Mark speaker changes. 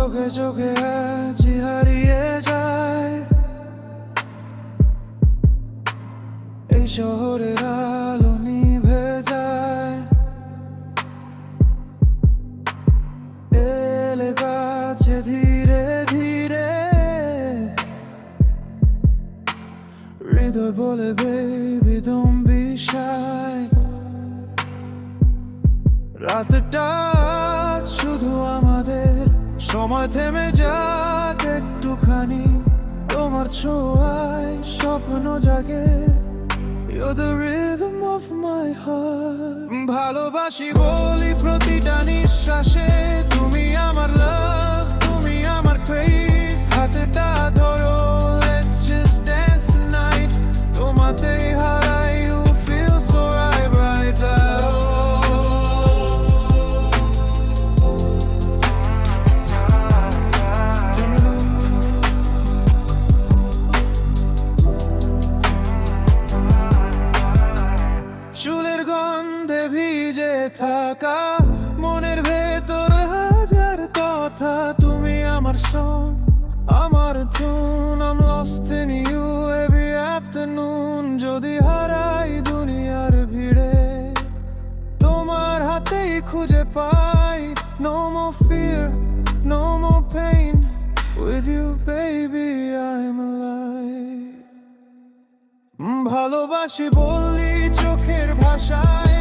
Speaker 1: চোখে চোখে আছি হারিয়ে যায় এই শহরের আলো নিভে যায় এলে কাছে ধীরে ধীরে হৃদয় বলে বেবি don't be shy রাতটা শুধু আমাদের সময় থেমে যাক একটুখানি তোমার ছোঁয়ায় স্বপ্ন জাগে You're the rhythm of my heart ভালোবাসি বলি প্রতিটা নিঃশ্বাসে তুমি আমার love তুমি আমার craze হাতটা ধরো let's just dance tonight তোমাতেই হারাই you feel so right right now চুলের গন্ধে ভিজে থাকা মনের ভেতর হাজার কথা তুমি আমার song আমার tune I'm lost in you every afternoon যদি হারাই দুনিয়ার ভিড়ে তোমার হাতেই খুঁজে পাই no more fear no more pain with you baby I'm alive ভালোবাসি বললি চোখের ভাষায়